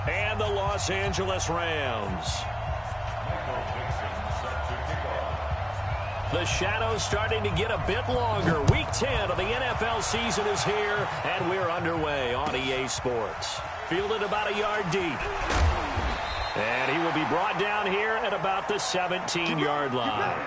And the Los Angeles Rams. The shadow's starting to get a bit longer. Week 10 of the NFL season is here, and we're underway on EA Sports. Fielded about a yard deep. And he will be brought down here at about the 17-yard line.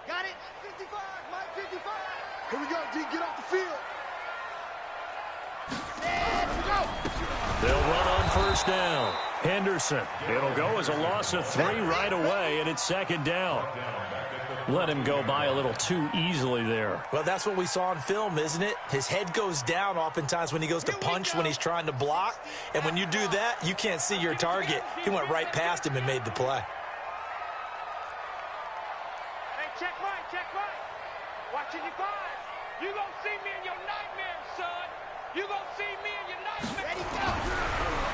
Got it. 55, Mike 55. Here we go, D. Get off the field. They'll run on first down. Henderson. It'll go as a loss of 3 right away, and it's second down. Let him go by a little too easily there. Well, that's what we saw on film, isn't it? His head goes down oftentimes when he goes to punch, when he's trying to block. And when you do that, you can't see your target. He went right past him and made the play. Hey, check Mike. Watching your guys. You gonna see me in your nightmares, son. You gonna see me in your nightmares. Ready, go.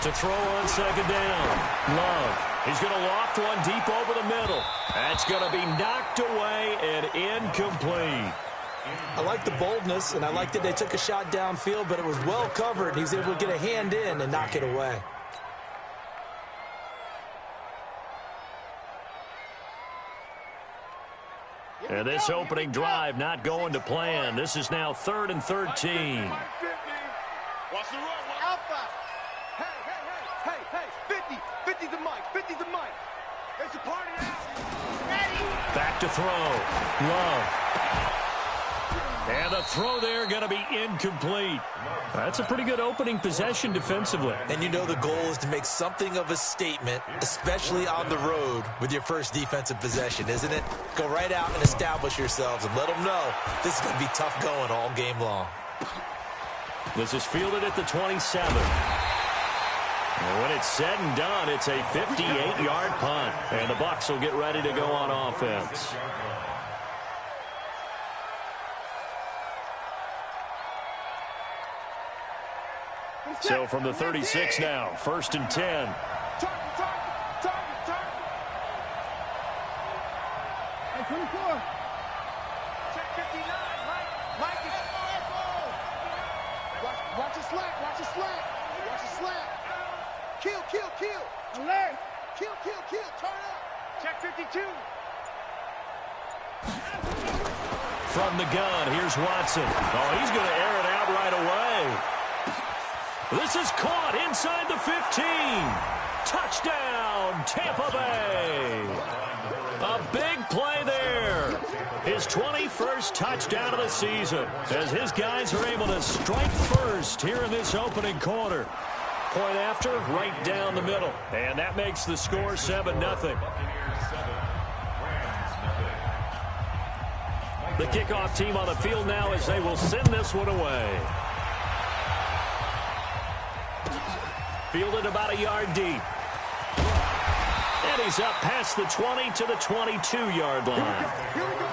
To throw on second down. Love. He's going to loft one deep over the middle. That's going to be knocked away and incomplete. I like the boldness, and I like that they took a shot downfield, but it was well covered. He's able to get a hand in and knock it away. And this opening drive not going to plan. This is now 3rd and 13. Watch the run, Alpha. Hey. 50's a Mike. 50's a Mike. There's a party now. Ready. Back to throw. Love. And the throw there going to be incomplete. That's a pretty good opening possession defensively. And you know the goal is to make something of a statement, especially on the road with your first defensive possession, isn't it? Go right out and establish yourselves and let them know this is going to be tough going all game long. This is fielded at the 27. And when it's said and done, it's a 58-yard punt. And the Bucs will get ready to go on offense. So from the 36 now, 1st and 10. Target. Hey, 24. Check 59, Mike is... Watch your slack. Kill. Alert. Kill. Turn up. Check 52. From the gun, here's Watson. Oh, he's going to air it out right away. This is caught inside the 15. Touchdown, Tampa Bay. A big play there. His 21st touchdown of the season as his guys are able to strike first here in this opening quarter. Point after, right down the middle. And that makes the score 7-0. The kickoff team on the field now as they will send this one away. Fielded about a yard deep. And he's up past the 20 to the 22-yard line. Here we go.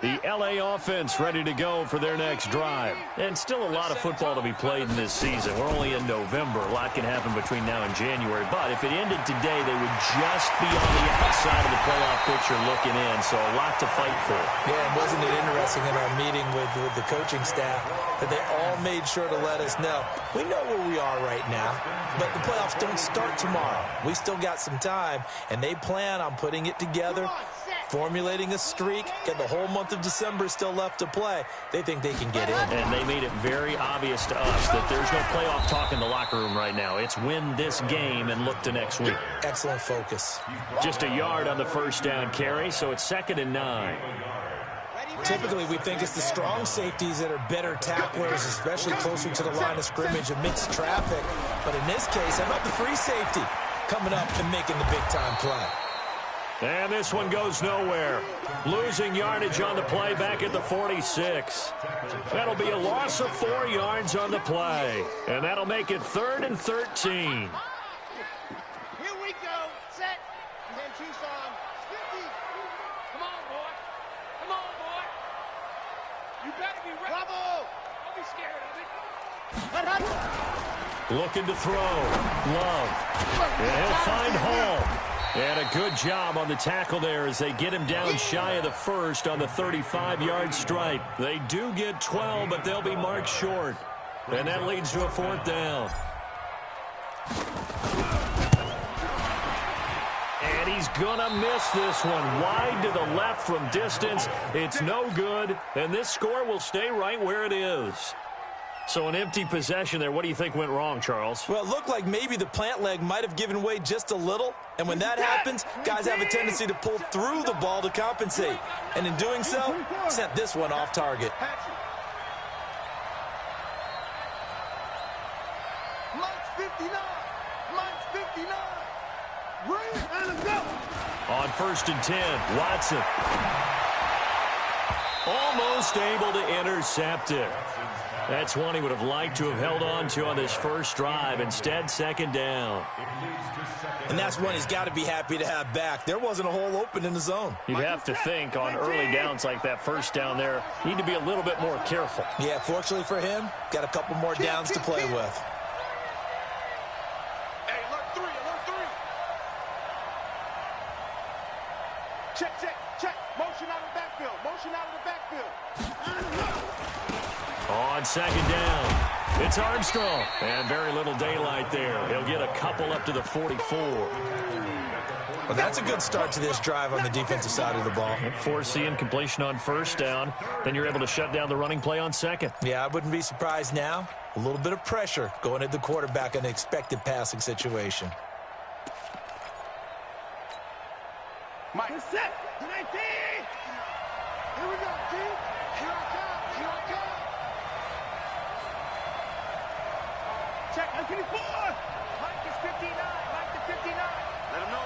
The LA offense ready to go for their next drive. And still a lot of football to be played in this season. We're only in November. A lot can happen between now and January. But if it ended today, they would just be on the outside of the playoff picture looking in. So a lot to fight for. Yeah, and wasn't it interesting in our meeting with the coaching staff that they all made sure to let us know, we know where we are right now, but the playoffs don't start tomorrow. We still got some time, and they plan on putting it together, formulating a streak, and the whole month of December still left to play. They think they can get in. And they made it very obvious to us that there's no playoff talk in the locker room right now. It's win this game and look to next week. Excellent focus. Just a yard on the first down carry, so it's 2nd and 9. Typically, we think it's the strong safeties that are better tacklers, especially closer to the line of scrimmage amidst traffic. But in this case, how about the free safety coming up and making the big-time play? And this one goes nowhere. Losing yardage on the play back at the 46. That'll be a loss of 4 yards on the play. And that'll make it 3rd and 13. Here we go. Set. And then Tucson. 50. Come on, boy. Come on, boy. You better be ready. Bravo. Don't be scared of it. Looking to throw. Love. And he'll find Hall. And a good job on the tackle there as they get him down shy of the first on the 35-yard stripe. They do get 12, but they'll be marked short. And that leads to a 4th down. And he's going to miss this one. Wide to the left from distance. It's no good. And this score will stay right where it is. So an empty possession there. What do you think went wrong, Charles? Well, it looked like maybe the plant leg might have given way just a little. And when that happens, guys have a tendency to pull through the ball to compensate. And in doing so, sent this one off target. Mike's 59. Mike's 59. Bring it and go. On 1st and 10, Watson. Almost able to intercept it. That's one he would have liked to have held on to on this first drive. Instead, 2nd down. And that's one he's got to be happy to have back. There wasn't a hole open in the zone. You'd have to think on early downs like that first down there, need to be a little bit more careful. Yeah, fortunately for him, got a couple more downs to play with. Hey, alert 3, alert 3. Check, check, check. Motion out of the backfield. Motion out of the backfield. On 2nd down, it's Armstrong. And very little daylight there. He'll get a couple up to the 44. Well, that's a good start to this drive on the defensive side of the ball. Forcing completion on 1st down. Then you're able to shut down the running play on 2nd. Yeah, I wouldn't be surprised now. A little bit of pressure going at the quarterback in an expected passing situation. Mike, set. 19. Here we go, G. Here I come. Here I come. Check. Mike 54. Mike is 59. Mike to 59. Let him know.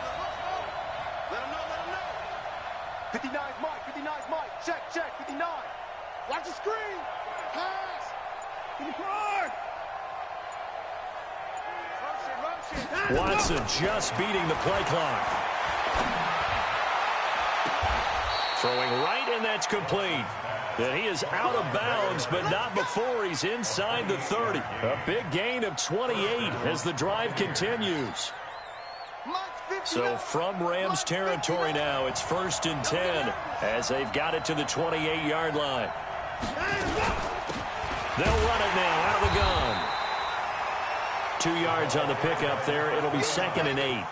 Let him know. Let him know. 59 is Mike. 59 is Mike. Check, check. 59. Watch the screen. Pass. 54. Motion. Watson just beating the play clock. Throwing right, and that's complete. And he is out of bounds, but not before he's inside the 30. A big gain of 28 as the drive continues. So from Rams territory now, it's 1st and 10 as they've got it to the 28-yard line. They'll run it now out of the gun. 2 yards on the pickup there. It'll be 2nd and 8.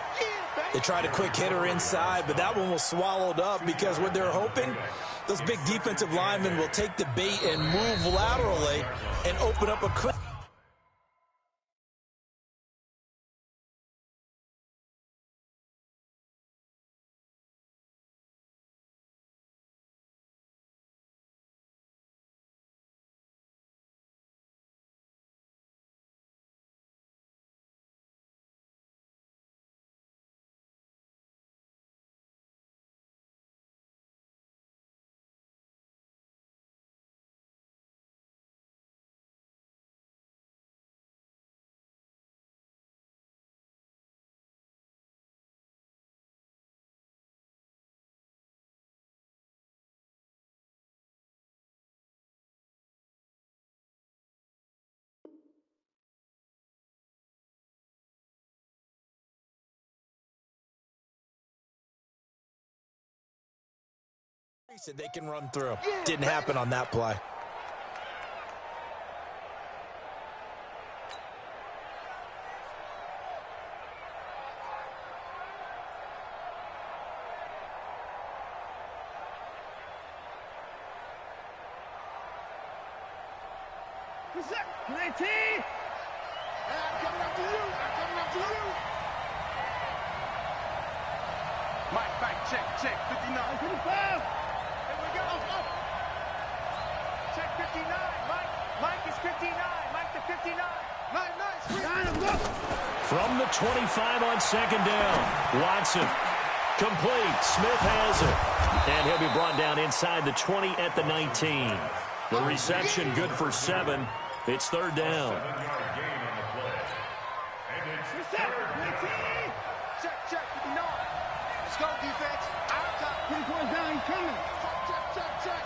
They tried a quick hitter inside, but that one was swallowed up because what they're hoping, those big defensive linemen will take the bait and move laterally and open up a crack. Said they can run through. Didn't happen on that play. Set. 19. I'm coming after you. I'm coming after you. Mike, check. 59. 55. Check 59, Mike. Mike is 59. Mike to 59. Nice. From the 25 on 2nd down, Watson. Complete. Smith has it. And he'll be brought down inside the 20 at the 19. The reception good for 7. It's third down. Check, 59. Let's go, defense. Out top. 24 down, he's coming. Check.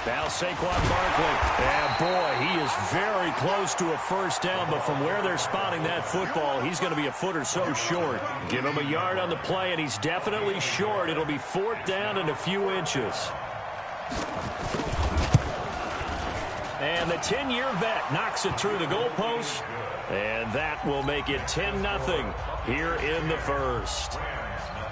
Now Saquon Barkley. And boy, he is very close to a first down, but from where they're spotting that football, he's going to be a foot or so short. Give him a yard on the play, and he's definitely short. It'll be fourth down and a few inches. And the 10-year vet knocks it through the goalpost, and that will make it 10-0 here in the first.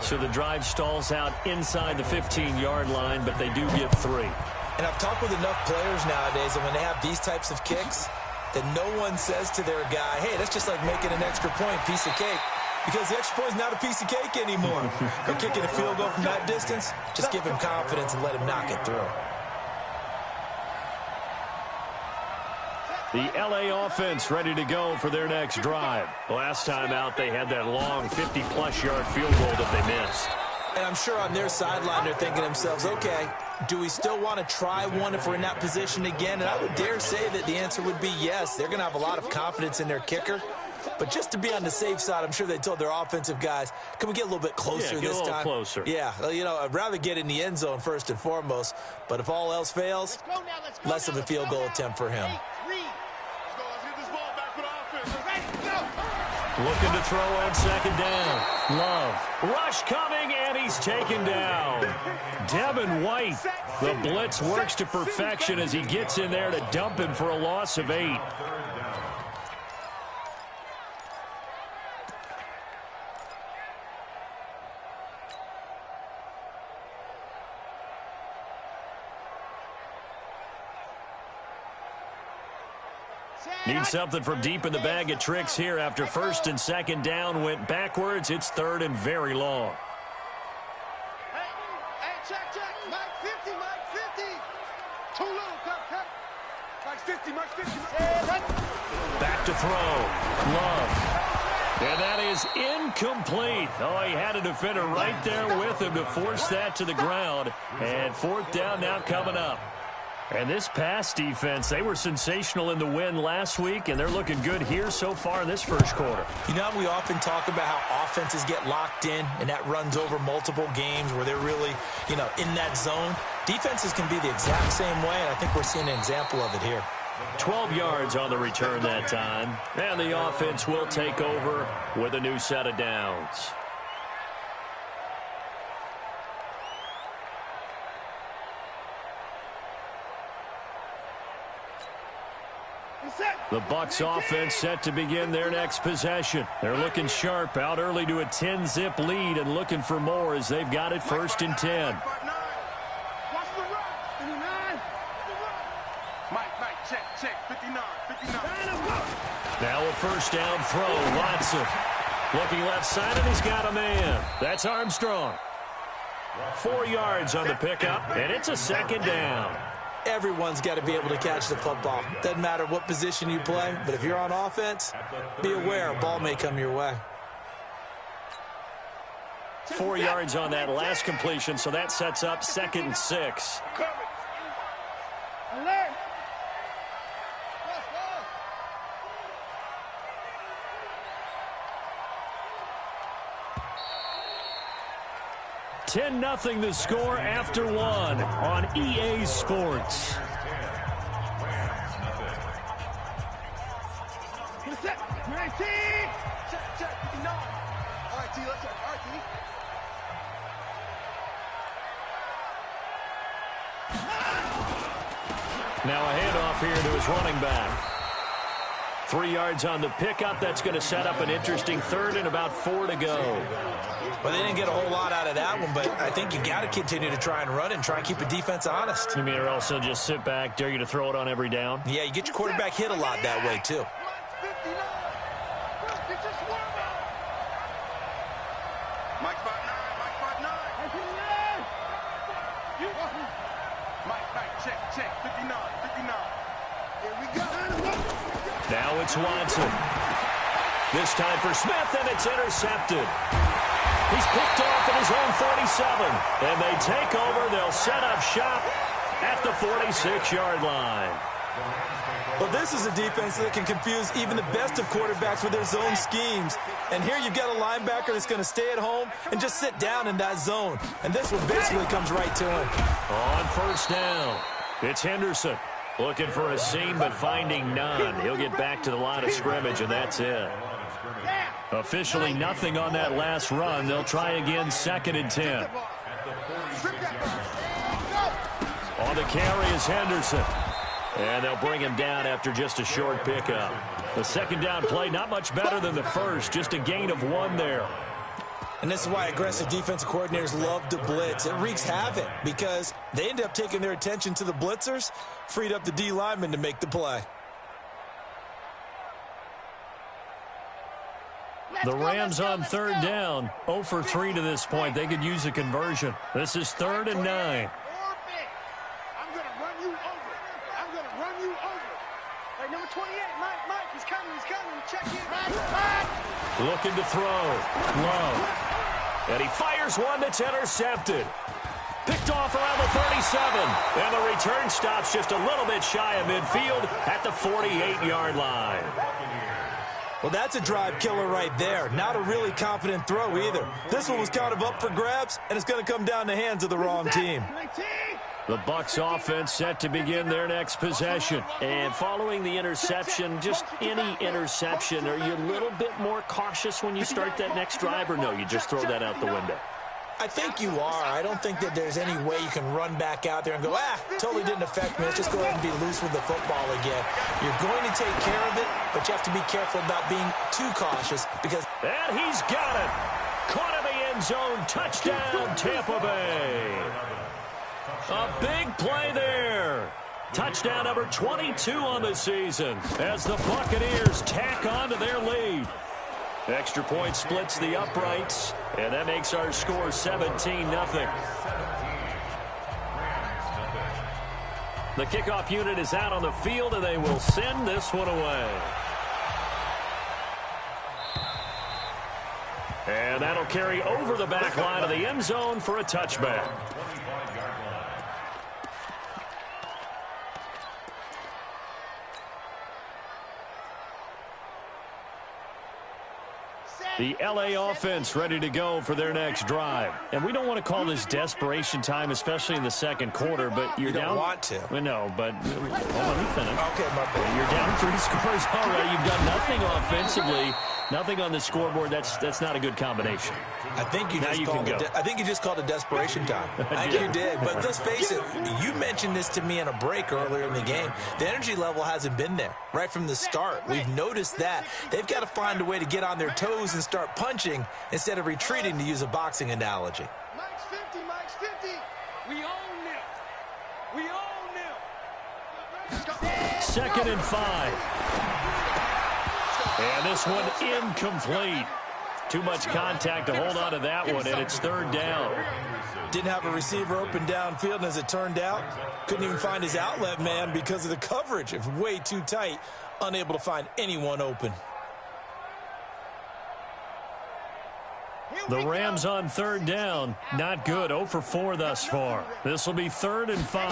So the drive stalls out inside the 15-yard line, but they do get 3. And I've talked with enough players nowadays, and when they have these types of kicks, that no one says to their guy, hey, that's just like making an extra point, piece of cake. Because the extra point is not a piece of cake anymore. They're kicking a field goal from that distance. Just give him confidence and let him knock it through. The L.A. offense ready to go for their next drive. Last time out, they had that long 50-plus yard field goal that they missed. And I'm sure on their sideline they're thinking to themselves, okay, do we still want to try one if we're in that position again? And I would dare say that the answer would be yes. They're going to have a lot of confidence in their kicker. But just to be on the safe side, I'm sure they told their offensive guys, can we get a little bit closer this time? Yeah, get a little closer. Yeah, you know, I'd rather get in the end zone first and foremost. But if all else fails, less of a field goal attempt for him. Looking to throw on second down. Love. Rush coming, and he's taken down. Devin White. The blitz works to perfection as he gets in there to dump him for a loss of 8. Need something from deep in the bag of tricks here after first and second down went backwards. It's third and very long. Hey, check. Mike 50. Too little, cut. Mike 50. Back to throw. Love. And that is incomplete. Oh, he had a defender right there with him to force that to the ground. And fourth down now coming up. And this pass defense, they were sensational in the win last week, and they're looking good here so far in this first quarter. You know, we often talk about how offenses get locked in, and that runs over multiple games where they're really, in that zone. Defenses can be the exact same way, and I think we're seeing an example of it here. 12 yards on the return that time, and the offense will take over with a new set of downs. The Bucs offense set to begin their next possession. They're looking sharp, out early to a 10-zip lead and looking for more as they've got it first and 10. Check, 59. Now a first down throw, Watson. Looking left side, and he's got a man. That's Armstrong. 4 yards on the pickup, and it's a second down. Everyone's got to be able to catch the football. Doesn't matter what position you play, but if you're on offense, be aware a ball may come your way. 4 yards on that last completion, so that sets up 2nd and 6. Alert! 10-0 the score after 1 on EA Sports. Check. 19. Check. 59. All right, T, let's check. All right, T. Now a handoff here to his running back. 3 yards on the pickup. That's going to set up an interesting third and about 4 to go. Well, they didn't get a whole lot out of that one, but I think you got to continue to try and run and try and keep the defense honest. You mean, or else they'll just sit back, dare you to throw it on every down? Yeah, you get your quarterback hit a lot that way, too. Mike 5'9", Mike, check, 59. Here we go. Now it's Watson. This time for Smith, and it's intercepted. He's picked off at his own 47. And they take over. They'll set up shop at the 46-yard line. Well, this is a defense that can confuse even the best of quarterbacks with their zone schemes. And here you've got a linebacker that's going to stay at home and just sit down in that zone. And this one basically comes right to him. On first down, it's Henderson. Looking for a seam, but finding none. He'll get back to the line of scrimmage, and that's it. Officially nothing on that last run. They'll try again, 2nd and 10. On the carry is Henderson. And they'll bring him down after just a short pickup. The second down play, not much better than the first, just a gain of 1 there. And this is why aggressive defensive coordinators love to blitz. It wreaks havoc because they end up taking their attention to the blitzers, freed up the D lineman to make the play. The Rams on 3rd down, 0 for 3 to this point. They could use a conversion. This is 3rd and 9. Looking to throw. Love. And he fires one that's intercepted. Picked off around the 37. And the return stops just a little bit shy of midfield at the 48-yard line. Well, that's a drive killer right there. Not a really confident throw either. This one was kind of up for grabs, and it's going to come down the hands of the wrong team. The Bucs offense set to begin their next possession. And following the interception, just any interception, are you a little bit more cautious when you start that next drive, or no, you just throw that out the window? I think you are. I don't think that there's any way you can run back out there and go, totally didn't affect me. Let's just go ahead and be loose with the football again. You're going to take care of it, but you have to be careful about being too cautious because... And he's got it. Caught in the end zone. Touchdown, Tampa Bay. A big play there. Touchdown number 22 on the season as the Buccaneers tack on to their lead. Extra point splits the uprights, and that makes our score 17-0. The kickoff unit is out on the field, and they will send this one away. And that'll carry over the back line of the end zone for a touchback. The L.A. offense ready to go for their next drive. And we don't want to call this desperation time, especially in the second quarter, but you're down. You don't want to. Well, no, but hold on, let me finish. Okay, my bad. You're down 3 scores already. You've done nothing offensively, nothing on the scoreboard. That's not a good combination. I think you just called it desperation time. I think you did. But let's face it, you mentioned this to me in a break earlier in the game. The energy level hasn't been there right from the start. We've noticed that. They've got to find a way to get on their toes and start punching instead of retreating, to use a boxing analogy. Mike's 50, Mike's 50. We own them. We own them. 2nd and 5. And this one incomplete. Too much contact to hold on to that one, and it's 3rd down. Didn't have a receiver open downfield, and as it turned out, couldn't even find his outlet man because of the coverage. It was way too tight, unable to find anyone open. The Rams on 3rd down. Not good. 0 for 4 thus far. This will be 3rd and 5.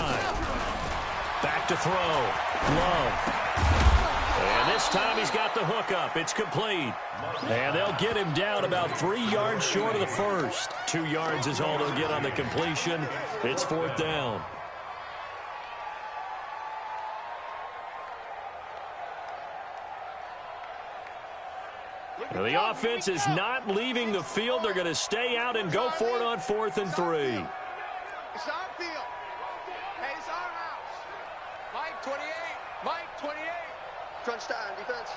Back to throw. Love. And this time he's got the hook up. It's complete. And they'll get him down about 3 yards short of the first. 2 yards is all they'll get on the completion. It's 4th down. The offense is not leaving the field. They're going to stay out and go for it on 4th and 3. It's our field. Hey, it's our house. Mike 28. Mike 28. Crunch time, defense.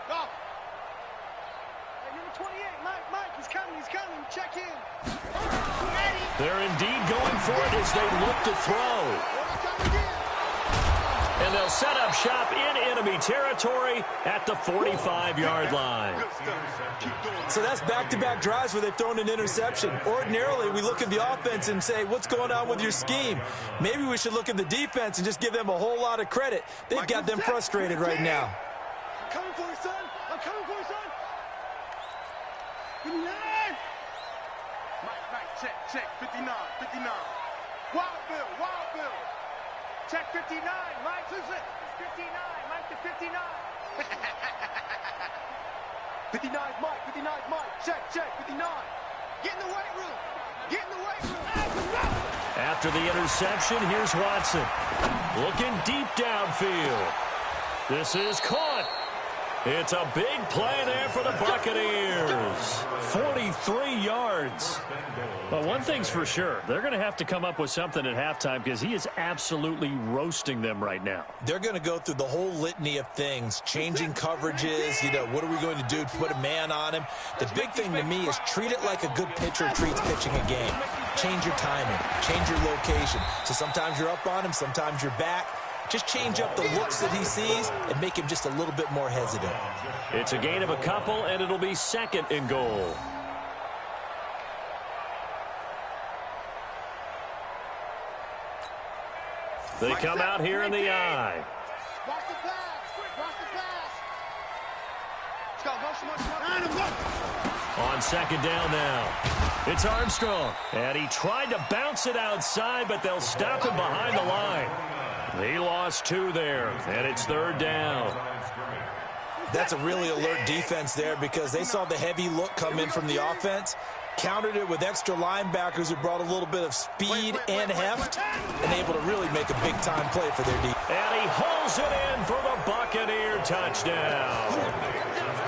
Go. Hey, number 28. Mike, he's coming. Check in. They're indeed going for it as they look to throw. And they'll set up shop in enemy territory at the 45-yard line. So that's back-to-back drives where they've thrown an interception. Ordinarily, we look at the offense and say, what's going on with your scheme? Maybe we should look at the defense and just give them a whole lot of credit. They've got them frustrated right now. I'm coming for you, son. I'm coming for you, son. Mike, check, 59. Wild Bill. Check 59, Mike. 59, Mike to 59. 59's Mike. Check, 59. Get in the weight room. After the interception, here's Watson. Looking deep downfield. This is caught. It's a big play there for the Buccaneers. 43 yards. But one thing's for sure. They're going to have to come up with something at halftime because he is absolutely roasting them right now. They're going to go through the whole litany of things, changing coverages. What are we going to do to put a man on him? The big thing to me is treat it like a good pitcher treats pitching a game. Change your timing. Change your location. So sometimes you're up on him, sometimes you're back. Just change up the looks that he sees and make him just a little bit more hesitant. It's a gain of a couple, and it'll be second and goal. They come out here in the eye. Watch the pass. Let's go. On second down now. It's Armstrong. And he tried to bounce it outside, but they'll stop him behind the line. He lost 2 there, and it's third down. That's a really alert defense there because they saw the heavy look come in from the offense, countered it with extra linebackers who brought a little bit of speed and heft, and able to really make a big-time play for their defense. And he holds it in for the Buccaneer touchdown.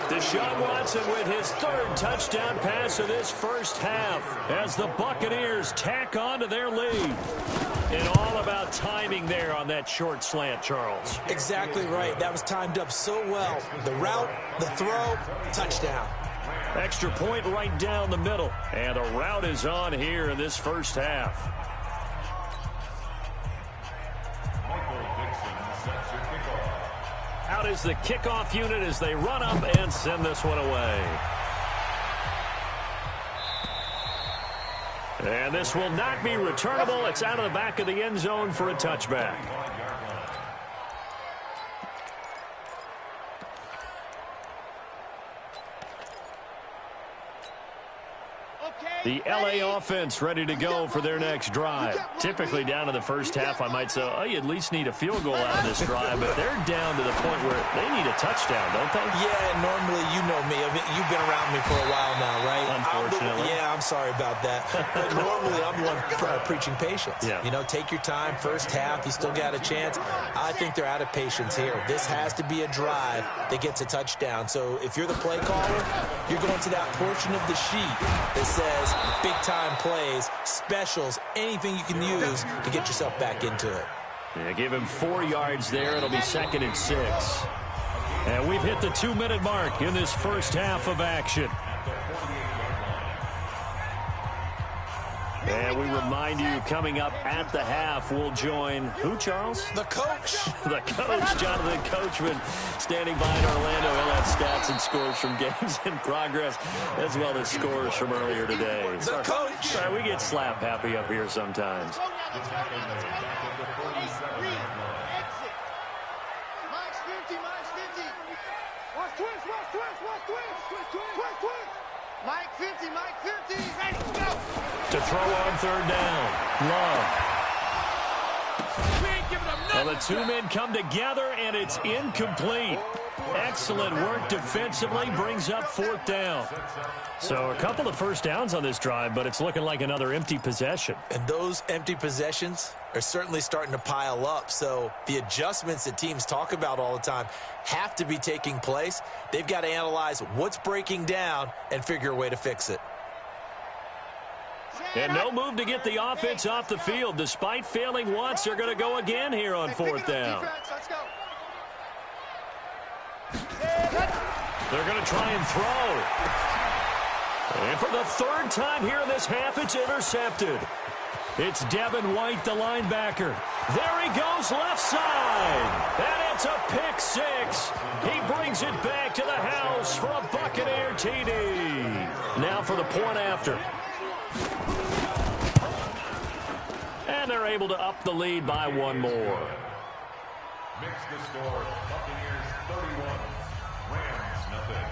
Deshaun Watson with his 3rd touchdown pass of this first half as the Buccaneers tack on to their lead. And all about timing there on that short slant, Charles. Exactly right. That was timed up so well. The route, the throw, touchdown. Extra point right down the middle. And the route is on here in this first half. Out is the kickoff unit as they run up and send this one away. And this will not be returnable. It's out of the back of the end zone for a touchback. The LA offense ready to go for their next drive. Typically down to the first half, I might say, oh, you at least need a field goal out of this drive, but they're down to the point where they need a touchdown, don't they? Yeah, normally, you know me. I mean, you've been around me for a while now, right? Unfortunately. I'm sorry about that. But normally, I'm the one preaching patience. Yeah. Take your time. First half, you still got a chance. I think they're out of patience here. This has to be a drive that gets a touchdown. So if you're the play caller, you're going to that portion of the sheet that says big-time plays, specials, anything you can use to get yourself back into it. Yeah, give him 4 yards there. It'll be 2nd and 6. And we've hit the 2-minute mark in this first half of action. And we remind you, coming up at the half, we'll join who, Charles? The coach. The coach, Jonathan Coachman, standing by in Orlando. He'll have stats and scores from games in progress, as well as scores from earlier today. The coach. Sorry, we get slap happy up here sometimes. Mike 50, ready, go! To throw on third down. Love. Well, the 2 men come together, and it's incomplete. Excellent work defensively, brings up 4th down. So a couple of first downs on this drive, but it's looking like another empty possession. And those empty possessions are certainly starting to pile up. So the adjustments that teams talk about all the time have to be taking place. They've got to analyze what's breaking down and figure a way to fix it. And no move to get the offense off the field. Despite failing once, they're going to go again here on 4th down. They're going to try and throw. And for the 3rd time here in this half, it's intercepted. It's Devin White, the linebacker. There he goes, left side. And it's a pick 6. He brings it back to the house for a Buccaneer TD. Now for the point after. And they're able to up the lead by 1 more. Makes the score Buccaneers 31, Rams nothing.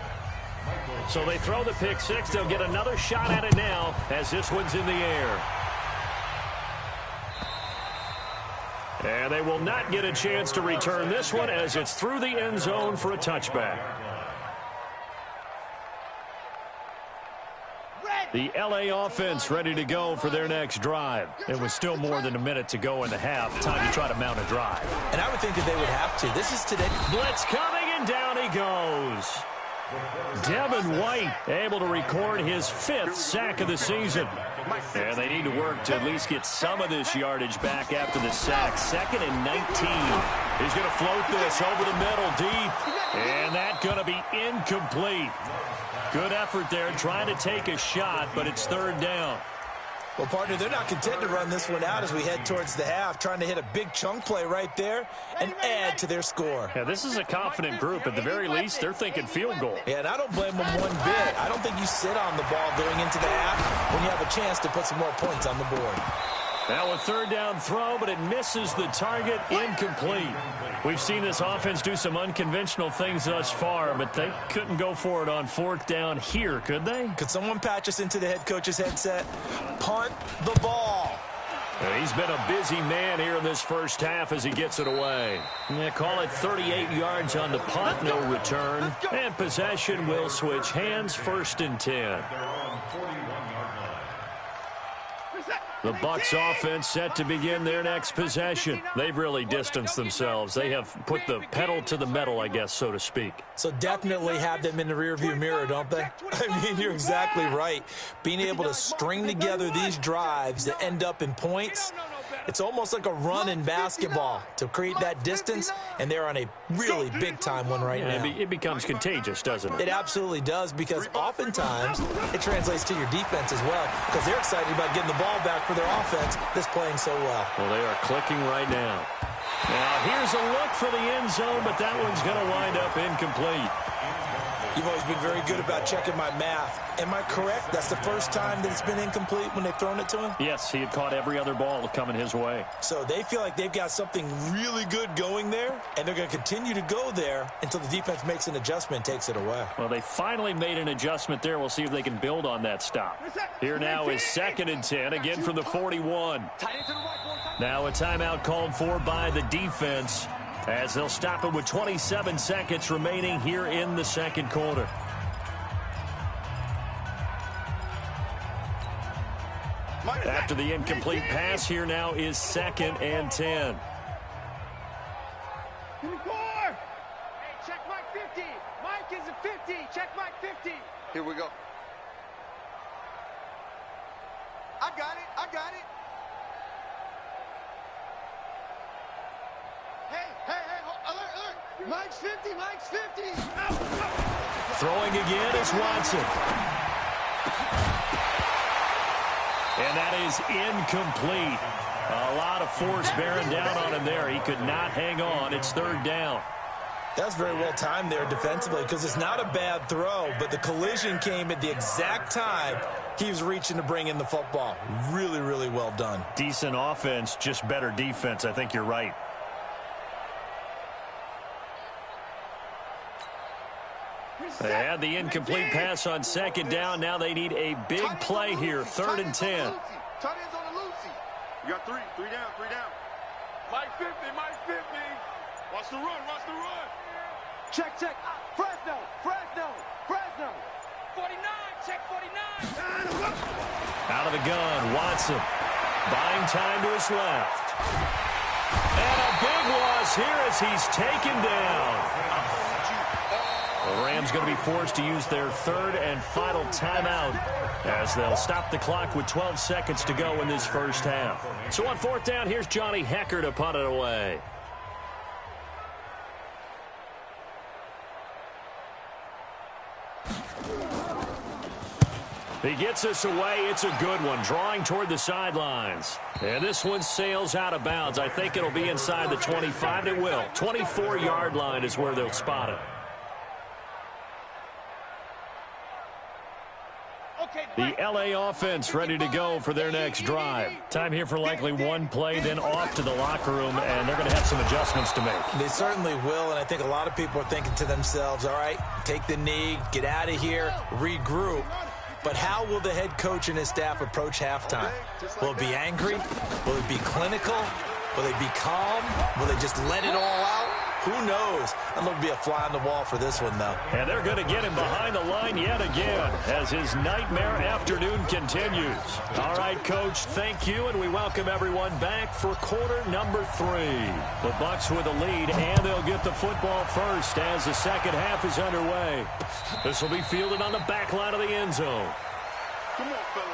So they throw the pick six. They'll get another shot at it now as this one's in the air. And they will not get a chance to return this one as it's through the end zone for a touchback. The LA offense ready to go for their next drive. It was still more than a minute to go in the half. Time to try to mount a drive. And I would think that they would have to. This is today. Blitz coming, and down he goes. Devin White able to record his 5th sack of the season. And they need to work to at least get some of this yardage back after the sack. 2nd and 19. He's going to float this over the middle deep. And that's going to be incomplete. Good effort there trying to take a shot, but it's 3rd down. Well, partner, they're not content to run this one out as we head towards the half, trying to hit a big chunk play right there and add to their score. Yeah, this is a confident group. At the very least, they're thinking field goal. Yeah, and I don't blame them one bit. I don't think you sit on the ball going into the half when you have a chance to put some more points on the board. Now a 3rd down throw, but it misses the target, incomplete. We've seen this offense do some unconventional things thus far, but they couldn't go for it on 4th down here, could they? Could someone patch us into the head coach's headset? Punt the ball. He's been a busy man here in this first half as he gets it away. They call it 38 yards on the punt, no return. And possession will switch hands, 1st and 10. The Bucs offense set to begin their next possession. They've really distanced themselves. They have put the pedal to the metal, I guess, so to speak. So definitely have them in the rearview mirror, don't they? I mean, you're exactly right. Being able to string together these drives that end up in points, it's almost like a run in basketball to create that distance, and they're on a really big-time one right now. It becomes contagious, doesn't it? It absolutely does, because oftentimes it translates to your defense as well, because they're excited about getting the ball back for their offense that's playing so well. Well, they are clicking right now. Now, here's a look for the end zone, but that one's going to wind up incomplete. You've always been very good about checking my math. Am I correct? That's the first time that it's been incomplete when they've thrown it to him? Yes, he had caught every other ball coming his way. So they feel like they've got something really good going there, and they're going to continue to go there until the defense makes an adjustment and takes it away. Well, they finally made an adjustment there. We'll see if they can build on that stop. Here now is 2nd and 10, again from the 41. Now a timeout called for by the defense, as they'll stop it with 27 seconds remaining here in the 2nd quarter. After the incomplete pass, here now is 2nd and 10. Hey, check Mike 50. Mike is a 50. Check Mike 50. Here we go. I got it. I got it. Hey, alert, alert. Mike's 50, Mike's 50. Throwing again is Watson. And that is incomplete. A lot of force bearing down on him there. He could not hang on. It's 3rd down. That's very well timed there defensively, because it's not a bad throw, but the collision came at the exact time he was reaching to bring in the football. Really, really well done. Decent offense, just better defense. I think you're right. They had the incomplete pass on 2nd down. Now they need a big play here. 3rd and 10. Tight ends on the Lucy. You got three down, 3 down. Mike 50, Mike 50. Watch the run, watch the run. Check. Fresno. 49, check 49. Out of the gun, Watson. Buying time to his left. And a big loss here as he's taken down. The Rams going to be forced to use their 3rd and final timeout as they'll stop the clock with 12 seconds to go in this first half. So on 4th down, here's Johnny Hecker to punt it away. He gets us away. It's a good one, drawing toward the sidelines. And this one sails out of bounds. I think it'll be inside the 25. It will. 24-yard line is where they'll spot it. Okay, The LA offense ready to go for their next drive. Time here for likely one play, then off to the locker room, and they're going to have some adjustments to make. They certainly will, and I think a lot of people are thinking to themselves, all right, take the knee, get out of here, regroup. But how will the head coach and his staff approach halftime? Will it be angry? Will it be clinical? Will they be calm? Will they just let it all out? Who knows? I'd love to be a fly on the wall for this one, though. And they're going to get him behind the line yet again as his nightmare afternoon continues. All right, Coach, thank you, and we welcome everyone back for quarter number 3. The Bucs with a lead, and they'll get the football first as the second half is underway. This will be fielded on the back line of the end zone. Come on, fellas.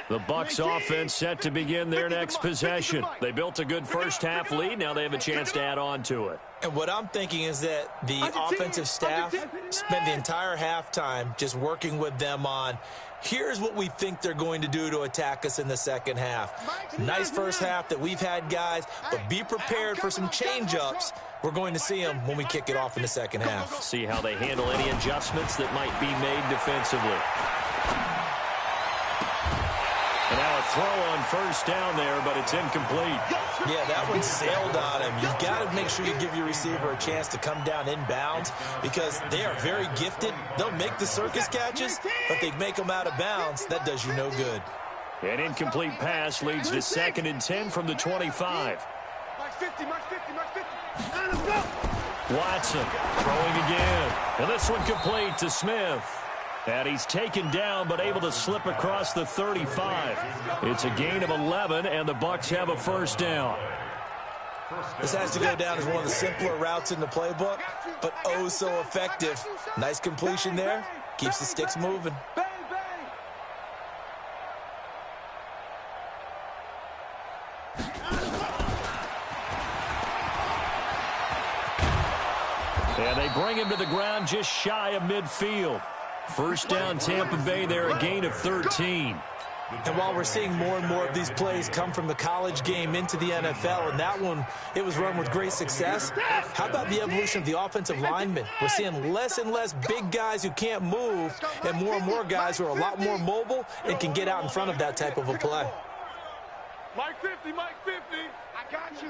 The Bucs offense set to begin their next possession. They built a good first-half lead. Now they have a chance to add on to it. And what I'm thinking is that the offensive staff spent the entire halftime just working with them on, here's what we think they're going to do to attack us in the second half. Nice first half that we've had, guys, but be prepared for some change-ups. We're going to see them when we kick it off in the second half. See how they handle any adjustments that might be made defensively. And now a throw on first down there, but it's incomplete. Yeah, that one sailed on him. You've got to make sure you give your receiver a chance to come down inbounds because they are very gifted. They'll make the circus catches, but they make them out of bounds. That does you no good. An incomplete pass leads to 2nd and 10 from the 25. Watson throwing again. And this one complete to Smith. And he's taken down but able to slip across the 35. It's a gain of 11, and the Bucs have a first down. This has to go down as one of the simpler routes in the playbook, but oh so effective. Nice completion there. Keeps the sticks moving. And they bring him to the ground just shy of midfield. First down, Tampa Bay there, a gain of 13. And while we're seeing more and more of these plays come from the college game into the NFL, and that one, it was run with great success, how about the evolution of the offensive linemen? We're seeing less and less big guys who can't move and more guys who are a lot more mobile and can get out in front of that type of a play. Mike 50, Mike 50. I got you.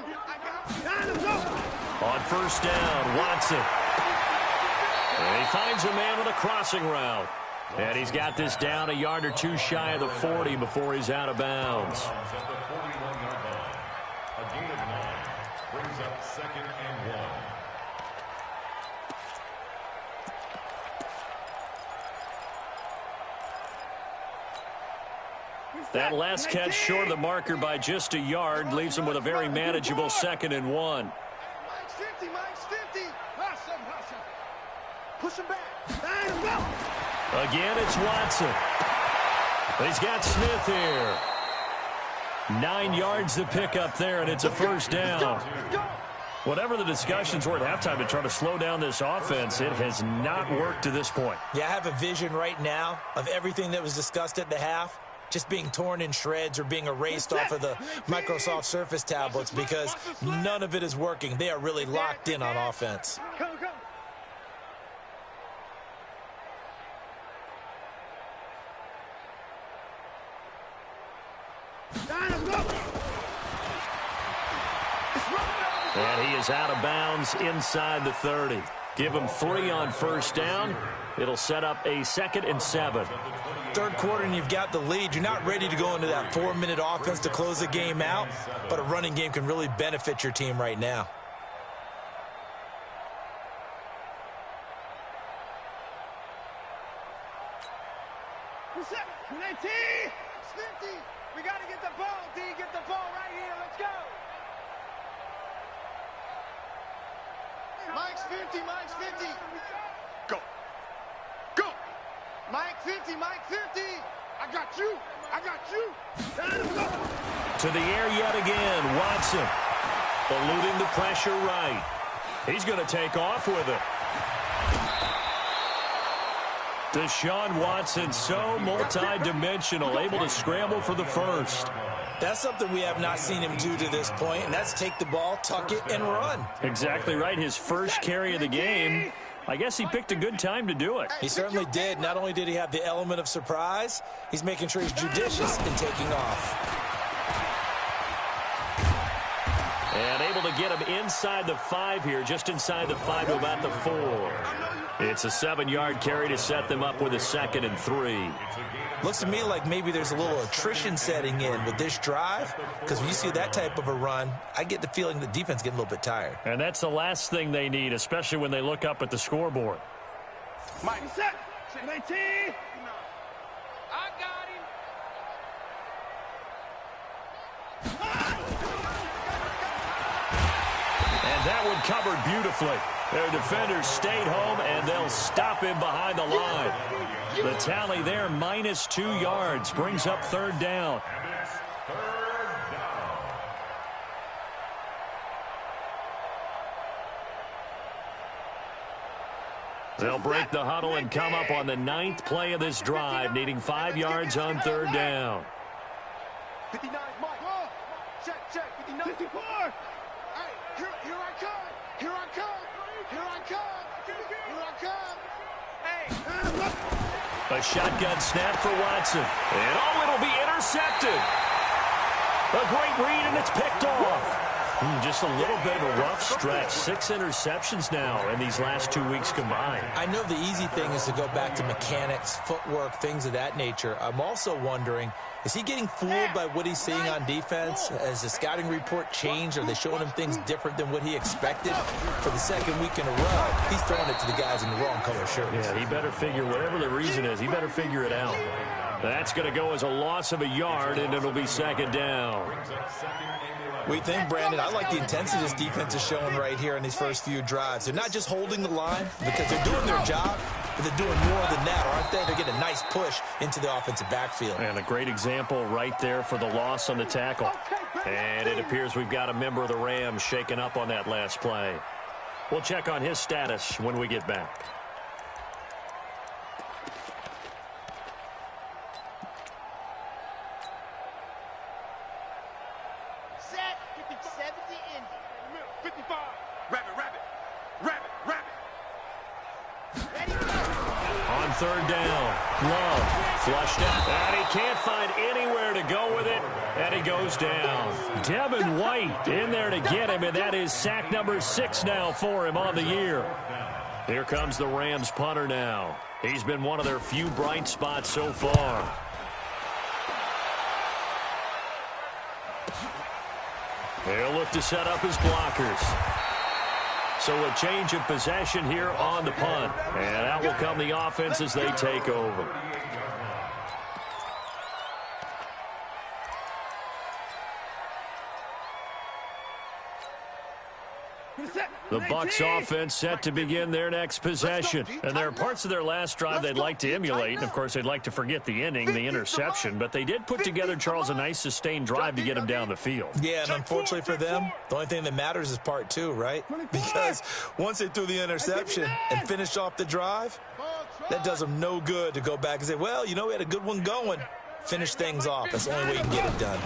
On first down, Watson. And he finds a man with a crossing route. And he's got this down a yard or two shy of the 40 before he's out of bounds. That last catch short of the marker by just a yard leaves him with a very manageable 2nd and 1. Mike's 50, Mike's 50. Push him back. Again, it's Watson. He's got Smith here. 9 yards to pick up there, and it's a first down. Whatever the discussions were at halftime to try to slow down this offense, it has not worked to this point. Yeah, I have a vision right now of everything that was discussed at the half just being torn in shreds or being erased off of the Microsoft Surface tablets because none of it is working. They are really locked in on offense. Come. And he is out of bounds inside the 30. Give him 3 on first down. It'll set up a 2nd and 7. Third quarter and you've got the lead. You're not ready to go into that 4-minute offense to close the game out, but a running game can really benefit your team right now. We got to get the ball, D. Get the ball right here. Let's go. Mike's 50, Mike's 50. Go. Mike 50, Mike 50. I got you. To the air yet again, Watson. Eluding the pressure right. He's going to take off with it. Deshaun Watson, so multi-dimensional, able to scramble for the first. That's something we have not seen him do to this point, and that's take the ball, tuck it, and run. Exactly right. His first carry of the game. I guess he picked a good time to do it. He certainly did. Not only did he have the element of surprise, he's making sure he's judicious in taking off. And able to get him inside the 5 here, just inside the 5 to about the 4. It's a 7-yard carry to set them up with a 2nd and 3. Looks to me like maybe there's a little attrition setting in with this drive, because when you see that type of a run, I get the feeling the defense getting a little bit tired. And that's the last thing they need, especially when they look up at the scoreboard. Mike, set. 19. I got him. And that one covered beautifully. Their defenders stayed home, and they'll stop him behind the line. The tally there, -2 yards, brings up 3rd down. They'll break the huddle and come up on the 9th play of this drive, needing 5 yards on 3rd down. 59, Mike. Check. 59. 54. Hey, here I come. Here I come. Here I come. Here I come. Hey. A shotgun snap for Watson. And it'll be intercepted. A great read, and it's picked off. Just a little bit of a rough stretch. 6 interceptions now in these last 2 weeks combined. I know the easy thing is to go back to mechanics, footwork, things of that nature. I'm also wondering, is he getting fooled by what he's seeing on defense? Has the scouting report changed? Are they showing him things different than what he expected? For the 2nd week in a row, he's throwing it to the guys in the wrong color shirts. Yeah, he better figure, whatever the reason is, he better figure it out. That's going to go as a loss of a yard, and it'll be 2nd down. We think, Brandon, I like the intensity this defense is showing right here in these first few drives. They're not just holding the line because they're doing their job, but they're doing more than that, aren't they? They're getting a nice push into the offensive backfield. And a great example right there for the loss on the tackle. And it appears we've got a member of the Rams shaken up on that last play. We'll check on his status when we get back. On 3rd down, Love flushed out, and he can't find anywhere to go with it, and he goes down. Devin White in there to get him, and that is sack number 6 now for him on the year. Here comes the Rams punter now. He's been one of their few bright spots so far. He'll look to set up his blockers. So a change of possession here on the punt. And out will come the offense as they take over. The Bucs offense set to begin their next possession. And there are parts of their last drive they'd like to emulate. And, of course, they'd like to forget the inning, the interception. But they did put together, Charles, a nice sustained drive to get him down the field. Yeah, and unfortunately for them, the only thing that matters is part 2, right? Because once they threw the interception and finished off the drive, that does them no good to go back and say, well, you know, we had a good one going. Finish things off. That's the only way you can get it done.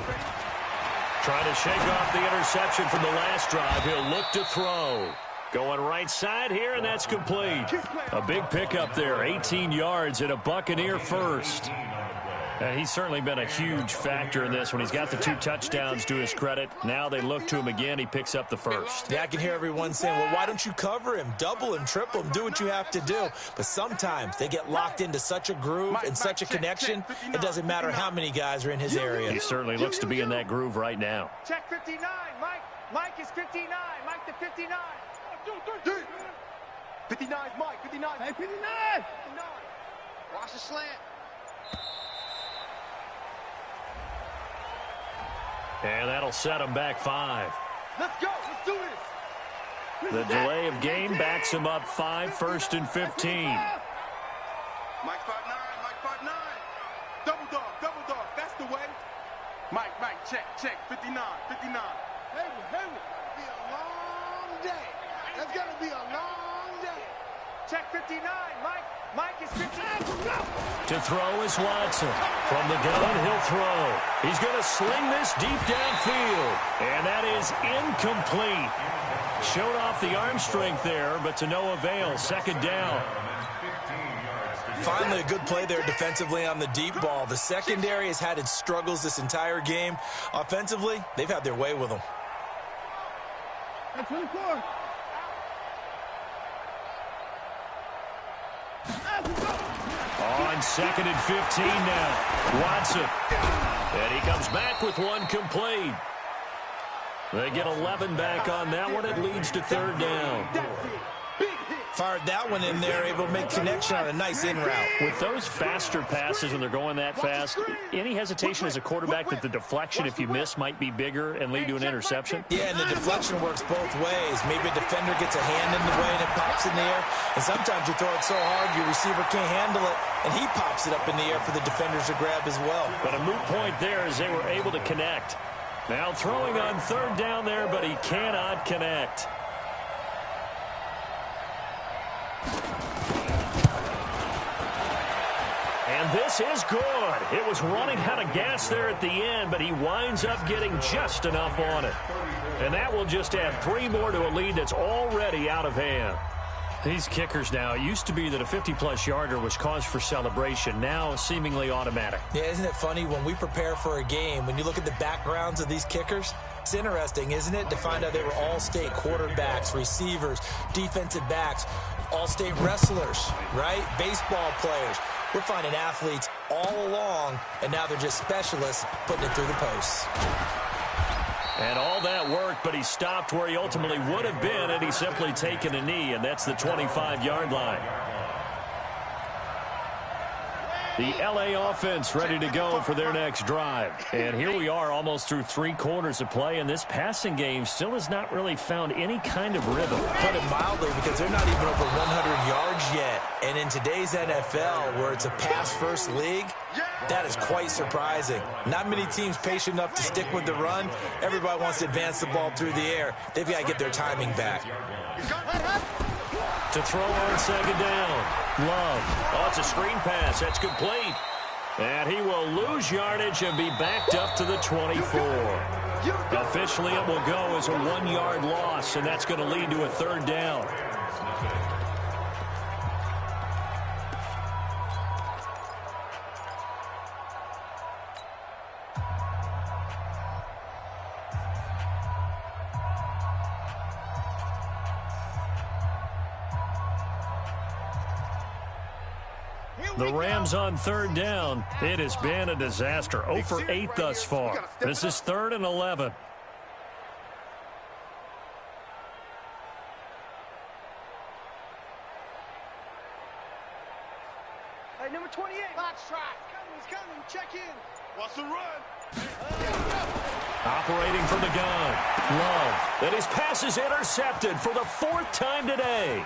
Trying to shake off the interception from the last drive. He'll look to throw. Going right side here, and that's complete. A big pickup there, 18 yards and a Buccaneer first. And he's certainly been a huge factor in this when he's got the 2 touchdowns to his credit. Now they look to him again. He picks up the first. Yeah, I can hear everyone saying, well, why don't you cover him, double him, triple him, do what you have to do. But sometimes they get locked into such a groove and such a connection, it doesn't matter how many guys are in his area. He certainly looks to be in that groove right now. Check 59, Mike. Mike is 59. Mike to 59. 59 is Mike. 59. Hey, 59. 59. Watch the slant. And that'll set him back 5. Let's go. Let's do this. The delay of game backs him up 5, 1st and 15. Mike 5'9", Mike 5'9". Double dog, that's the way. Mike, check, 59. Hey, be a long day. That's gonna be a long day. Check 59, Mike. Mike is 15. To throw is Watson. From the gun, he'll throw. He's going to sling this deep downfield. And that is incomplete. Showed off the arm strength there, but to no avail. Second down. Finally, a good play there defensively on the deep ball. The secondary has had its struggles this entire game. Offensively, they've had their way with them. 24. On 2nd and 15 now. Watson. And he comes back with one complete. They get 11 back on that one. It leads to third down. Fired that one in there, able to make connection on a nice in route. With those faster passes when they're going that fast, any hesitation as a quarterback that the deflection, if you miss, might be bigger and lead to an interception? Yeah, and the deflection works both ways. Maybe a defender gets a hand in the way and it pops in the air. And sometimes you throw it so hard your receiver can't handle it, and he pops it up in the air for the defenders to grab as well. But a moot point there as they were able to connect. Now throwing on third down there, but he cannot connect. And this is good. It was running out of gas there at the end, but he winds up getting just enough on it. And that will just add 3 more to a lead that's already out of hand. These kickers now, it used to be that a 50-plus yarder was cause for celebration. Now seemingly automatic. Yeah, isn't it funny when we prepare for a game, when you look at the backgrounds of these kickers, it's interesting, isn't it, to find out they were all-state quarterbacks, receivers, defensive backs, all-state wrestlers, right? Baseball players. We're finding athletes all along, and now they're just specialists putting it through the posts. And all that worked, but he stopped where he ultimately would have been had he simply taken a knee, and that's the 25-yard line. The LA offense ready to go for their next drive. And here we are almost through 3 quarters of play, and this passing game still has not really found any kind of rhythm. Put it mildly, because they're not even over 100 yards yet. And in today's NFL, where it's a pass-first league, that is quite surprising. Not many teams patient enough to stick with the run. Everybody wants to advance the ball through the air. They've got to get their timing back. To throw on second down. Love. Oh, it's a screen pass. That's complete. And he will lose yardage and be backed up to the 24. Officially, it will go as a 1-yard loss, and that's going to lead to a third down. The Rams on third down. It has been a disaster. 0 for 8 thus far. This is 3rd and 11. Hey, number 28. Box track. He's coming. Check in. What's the run? Operating from the gun. Love. And his pass is intercepted for the 4th time today.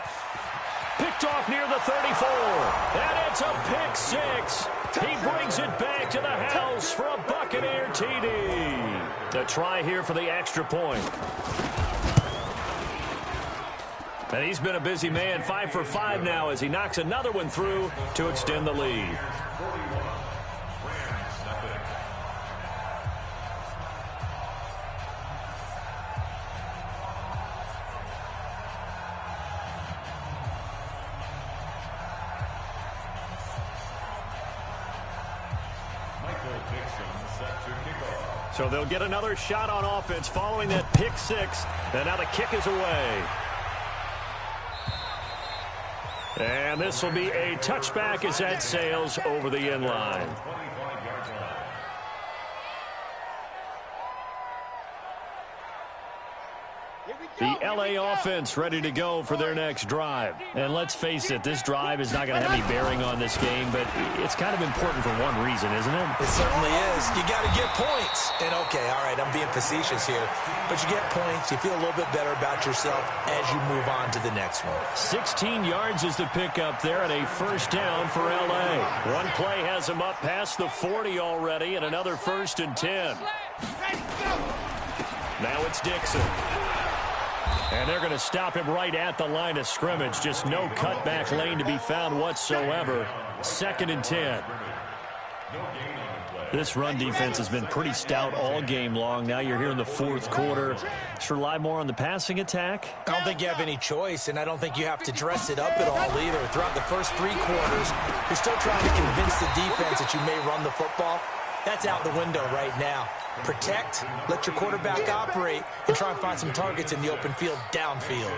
Picked off near the 34. And it's a pick 6. He brings it back to the house for a Buccaneer TD. A try here for the extra point. And he's been a busy man. 5 for 5 now as he knocks another one through to extend the lead. So they'll get another shot on offense following that pick 6. And now the kick is away. And this will be a touchback as that sails over the end line. The LA offense ready to go for their next drive. And let's face it, this drive is not going to have any bearing on this game, but it's kind of important for one reason, isn't it? It certainly is. You got to get points. And, okay, all right, I'm being facetious here. But you get points, you feel a little bit better about yourself as you move on to the next one. 16 yards is the pickup there and a first down for LA. One play has them up past the 40 already and another 1st and 10. Now it's Dixon. And they're going to stop him right at the line of scrimmage. Just no cutback lane to be found whatsoever. 2nd and 10. This run defense has been pretty stout all game long. Now you're here in the 4th quarter. Should rely more on the passing attack? I don't think you have any choice, and I don't think you have to dress it up at all either. Throughout the first 3 quarters, you're still trying to convince the defense that you may run the football. That's out the window right now. Protect, let your quarterback operate, and try and find some targets in the open field downfield.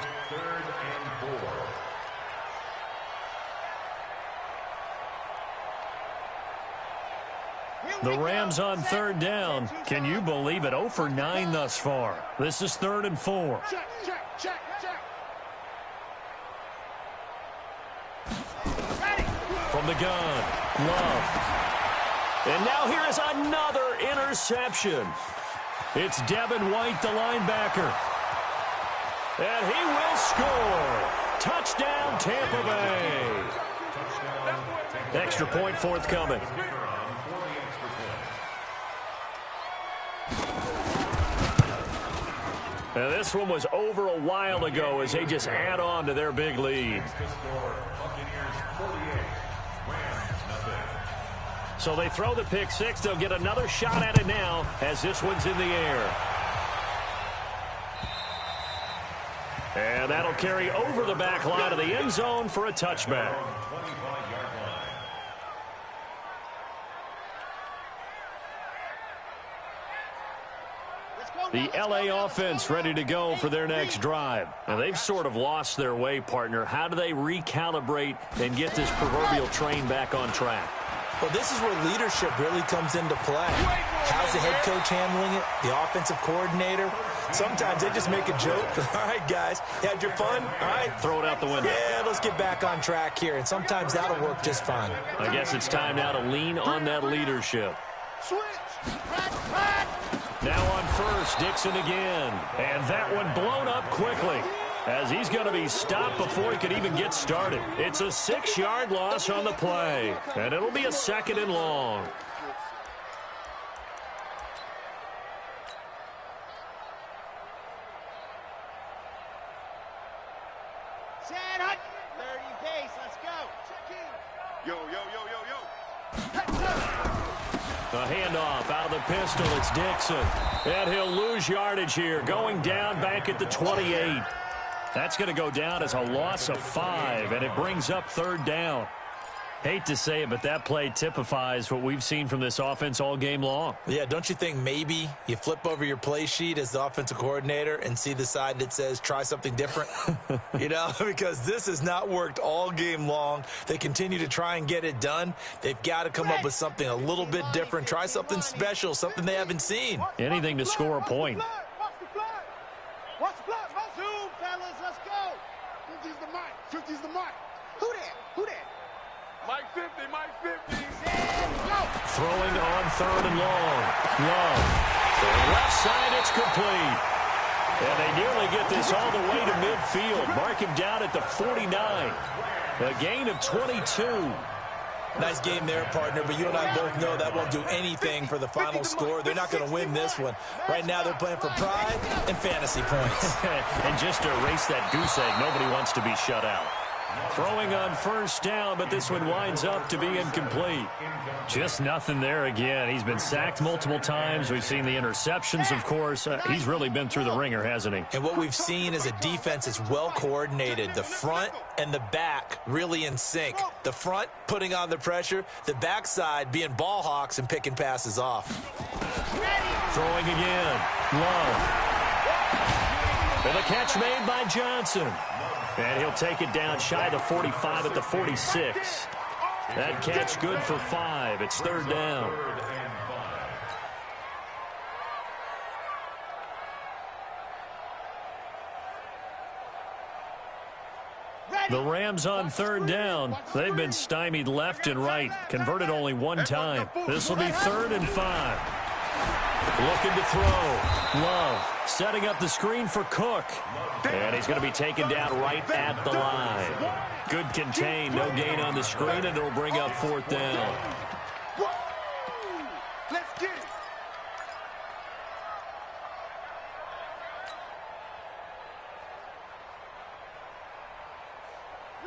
The Rams on 3rd down. Can you believe it? 0 for 9 thus far. This is 3rd and 4. Check, check, check, check. Ready. From the gun, Love. And now here is another interception. It's Devin White, the linebacker. And he will score. Touchdown, Tampa Bay. Extra point forthcoming. Now this one was over a while ago as they just add on to their big lead. So they throw the pick 6. They'll get another shot at it now as this one's in the air. And that'll carry over the back line of the end zone for a touchback. The LA offense ready to go for their next drive. Now, they've sort of lost their way, partner. How do they recalibrate and get this proverbial train back on track? Well, this is where leadership really comes into play. How's the head coach handling it? The offensive coordinator? Sometimes they just make a joke. All right, guys, you had your fun? All right. Throw it out the window. Yeah, let's get back on track here. And sometimes that'll work just fine. I guess it's time now to lean on that leadership. Switch. Back. Now on first, Dixon again. And that one blown up quickly as he's going to be stopped before he could even get started. It's a 6-yard loss on the play, and it'll be a 2nd and long. Set hut. 30 pace. Let's go. Check in. Yo. The handoff out of the pistol. It's Dixon. And he'll lose yardage here. Going down back at the 28. That's going to go down as a loss of 5, and it brings up 3rd down. Hate to say it, but that play typifies what we've seen from this offense all game long. Yeah, don't you think maybe you flip over your play sheet as the offensive coordinator and see the side that says try something different? You know, because this has not worked all game long. They continue to try and get it done. They've got to come up with something a little bit different. Try something special, something they haven't seen. Anything to score a point. Watch the flag. Watch the flag. Zoom, fellas. Let's go. 50's the mic. 50's the mic. Who that? Mike 50, Mike 50. Go. Throwing on 3rd and long. Love. The left side, it's complete. And they nearly get this all the way to midfield. Mark him down at the 49. A gain of 22. Nice game there, partner, but you and I both know that won't do anything for the final score. They're not going to win this one. Right now, they're playing for pride and fantasy points. And just to erase that goose egg, nobody wants to be shut out. Throwing on 1st down, but this one winds up to be incomplete. Just nothing there again. He's been sacked multiple times. We've seen the interceptions, of course. He's really been through the ringer, hasn't he? And what we've seen is a defense that's well coordinated. The front and the back really in sync. The front putting on the pressure, the backside being ball hawks and picking passes off. Throwing again. Love. And the catch made by Johnson. And he'll take it down shy of the 45 at the 46. That catch good for 5. It's 3rd down. The Rams on 3rd down. They've been stymied left and right. Converted only 1 time. This will be 3rd and 5. Looking to throw. Love setting up the screen for Cook. And he's going to be taken down right at the line. Good contain. No gain on the screen, and it'll bring up 4th down. Let's get it.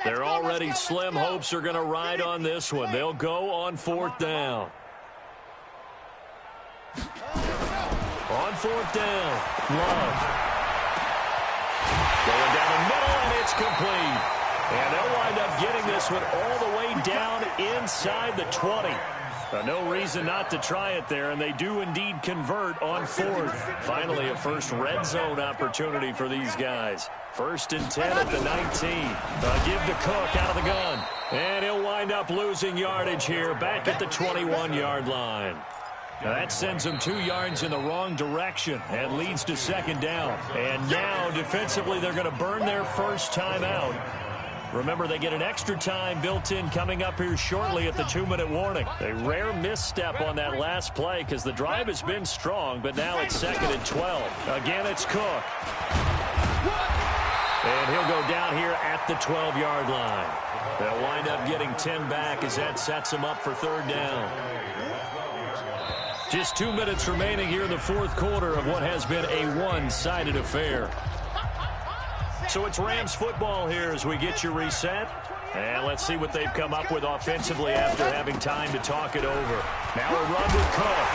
Their already slim hopes are going to ride on this one. They'll go on 4th down. On 4th down, Love. Going down the middle, and it's complete. And they'll wind up getting this one all the way down inside the 20. No reason not to try it there, and they do indeed convert on 4th. Finally, a first red zone opportunity for these guys. 1st and 10 at the 19. Give to Cook out of the gun. And he'll wind up losing yardage here back at the 21-yard line. Now that sends them 2 yards in the wrong direction and leads to 2nd down. And now, defensively, they're going to burn their first time out. Remember, they get an extra time built in coming up here shortly at the 2-minute warning. A rare misstep on that last play because the drive has been strong, but now it's 2nd and 12. Again, it's Cook. And he'll go down here at the 12-yard line. They'll wind up getting 10 back as that sets him up for 3rd down. Just 2 minutes remaining here in the 4th quarter of what has been a one-sided affair. So it's Rams football here as we get you reset. And let's see what they've come up with offensively after having time to talk it over. Now a run with Cook.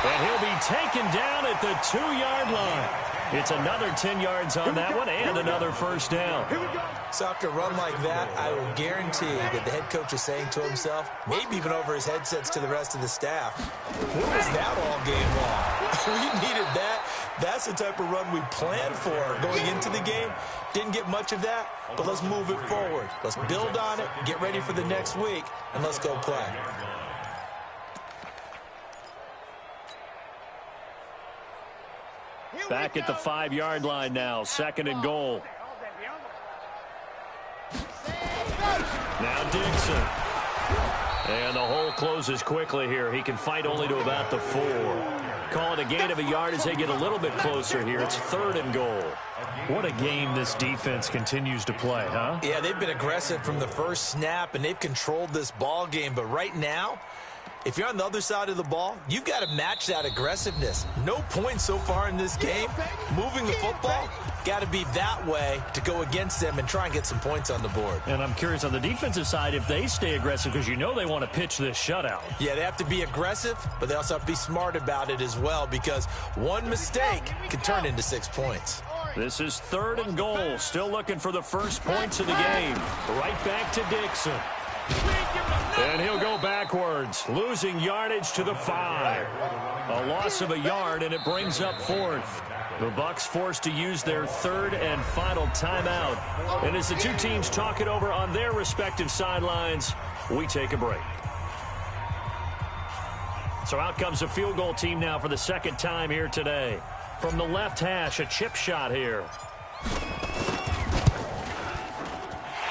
And he'll be taken down at the 2-yard line. It's another 10 yards on that one and another first down. So after a run like that, I will guarantee that the head coach is saying to himself, maybe even over his headsets to the rest of the staff, what was that all game long? We needed that. That's the type of run we planned for going into the game. Didn't get much of that, but let's move it forward. Let's build on it, get ready for the next week, and let's go play. Back at the 5-yard line now, 2nd and goal. Now Dixon. And the hole closes quickly here. He can fight only to about the 4. Call it a gain of a yard as they get a little bit closer here. It's 3rd and goal. What a game this defense continues to play, huh? Yeah, they've been aggressive from the first snap, and they've controlled this ball game. But right now, if you're on the other side of the ball, you've got to match that aggressiveness. No points so far in this game. Moving the football, got to be that way to go against them and try and get some points on the board. And I'm curious on the defensive side if they stay aggressive because you know they want to pitch this shutout. Yeah, they have to be aggressive, but they also have to be smart about it as well because one mistake can turn into 6 points. This is 3rd and goal. Still looking for the first points of the game. Right back to Dixon. And he'll go backwards, losing yardage to the 5. A loss of a yard, and it brings up 4th. The Bucs forced to use their 3rd and final timeout. And as the two teams talk it over on their respective sidelines, we take a break. So out comes a field goal team now for the 2nd time here today. From the left hash, a chip shot here.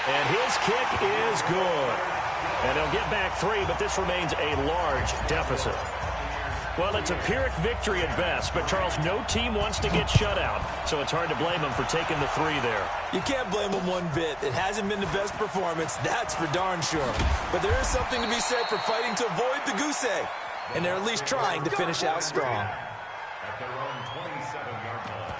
And his kick is good. And they'll get back 3, but this remains a large deficit. Well, it's a Pyrrhic victory at best, but, Charles, no team wants to get shut out, so it's hard to blame them for taking the 3 there. You can't blame them one bit. It hasn't been the best performance, that's for darn sure. But there is something to be said for fighting to avoid the goose egg, and they're at least trying to finish out strong. At their own 27-yard line.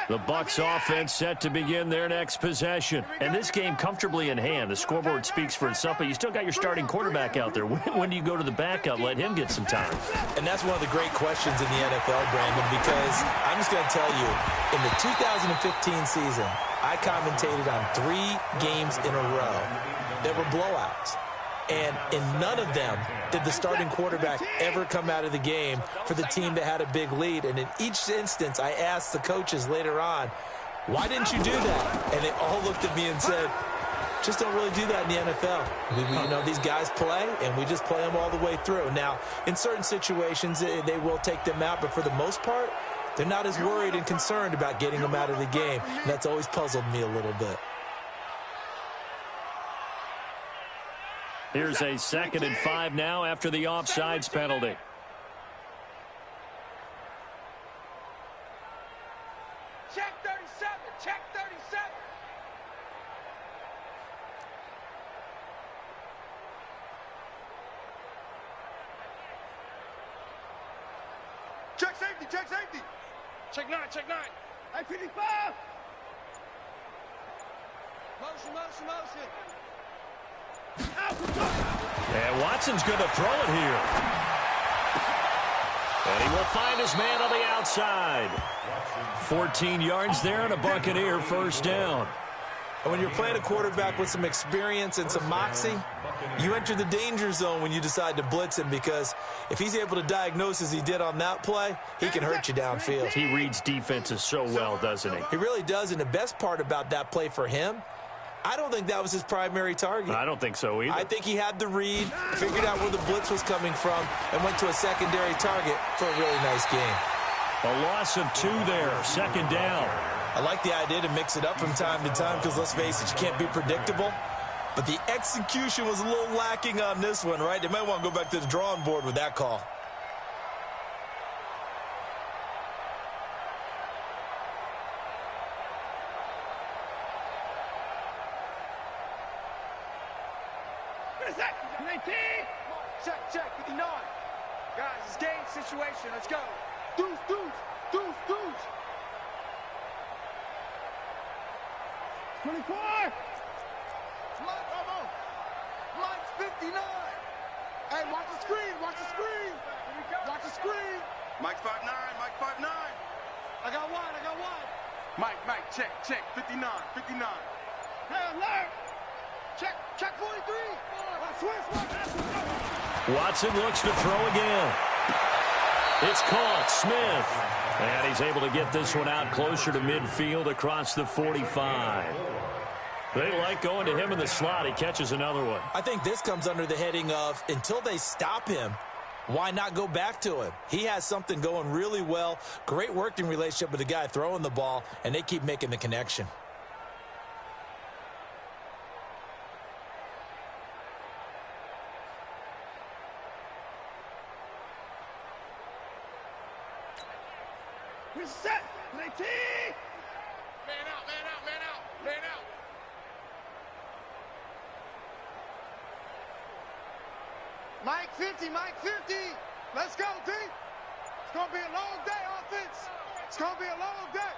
The Bucs offense set to begin their next possession. And this game comfortably in hand. The scoreboard speaks for itself, but you still got your starting quarterback out there. When do you go to the backup, let him get some time? And that's one of the great questions in the NFL, Brandon, because I'm just going to tell you, in the 2015 season, I commentated on 3 games in a row that were blowouts. And in none of them did the starting quarterback ever come out of the game for the team that had a big lead. And in each instance, I asked the coaches later on, why didn't you do that? And they all looked at me and said, just don't really do that in the NFL. You know, these guys play, and we just play them all the way through. Now, in certain situations, they will take them out, but for the most part, they're not as worried and concerned about getting them out of the game. And that's always puzzled me a little bit. Here's a 2nd and 5 now after the offsides penalty. Check 37. Check 37. Check safety. Check safety. Check 9. Check 9. I 55. Motion, motion, motion. And Watson's going to throw it here. And he will find his man on the outside. 14 yards there and a Buccaneer first down. And when you're playing a quarterback with some experience and some moxie, you enter the danger zone when you decide to blitz him, because if he's able to diagnose as he did on that play, he can hurt you downfield. He reads defenses so well, doesn't he? He really does, and the best part about that play for him, I don't think that was his primary target. I don't think so either. I think he had the read, figured out where the blitz was coming from, and went to a secondary target for a really nice game. A loss of 2 there, second down. I like the idea to mix it up from time to time because, let's face it, you can't be predictable. But the execution was a little lacking on this one, right? They might want to go back to the drawing board with that call. Check, check, 59. Guys, it's game situation. Let's go. Deuce, deuce, deuce, deuce. 24. Mike, almost. Mike's 59. Hey, watch the screen, watch the screen. Watch the screen. Mike's 5'9", Mike 5'9". I got one. Mike, check, 59, 59. Hey, alert. Check 43. Watson looks to throw again. It's caught. Smith. And he's able to get this one out closer to midfield across the 45. They like going to him in the slot. He catches another one. I think this comes under the heading of, until they stop him, why not go back to him? He has something going really well. Great working relationship with the guy throwing the ball, and they keep making the connection. We're set. Man out, man out, man out, man out. Mike 50, Mike 50. Let's go, D. It's going to be a long day, offense. It's going to be a long day.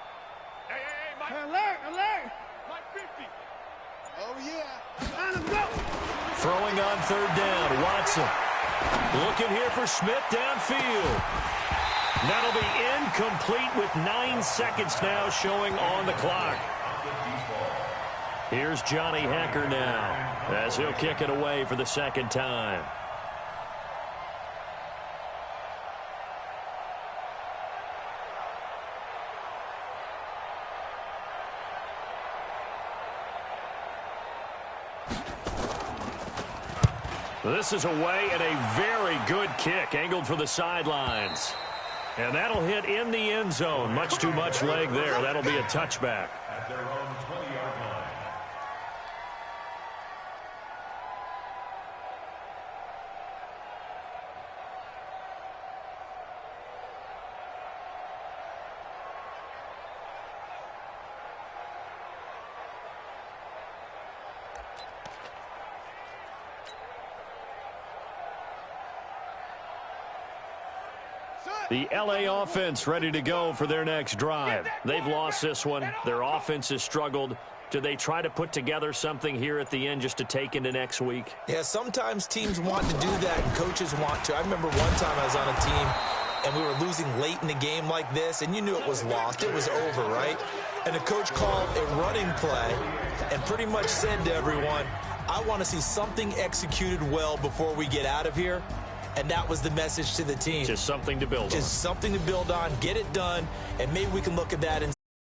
Hey, Mike. Hey, alert. Mike 50. Oh, yeah. Let's go. Throwing on third down, Watson. Looking here for Smith downfield. That'll be incomplete with 9 seconds now showing on the clock. Here's Johnny Hecker now as he'll kick it away for the second time. This is away and a very good kick angled for the sidelines. And that'll hit in the end zone. Much too much leg there. That'll be a touchback. At their own 20-yard line. The LA offense ready to go for their next drive. They've lost this one. Their offense has struggled. Do they try to put together something here at the end just to take into next week? Yeah, sometimes teams want to do that and coaches want to. I remember one time I was on a team and we were losing late in the game like this, and you knew it was lost. It was over, right? And the coach called a running play and pretty much said to everyone, I want to see something executed well before we get out of here. And that was the message to the team. Just something to build on. Just something to build on, get it done, and maybe we can look at that and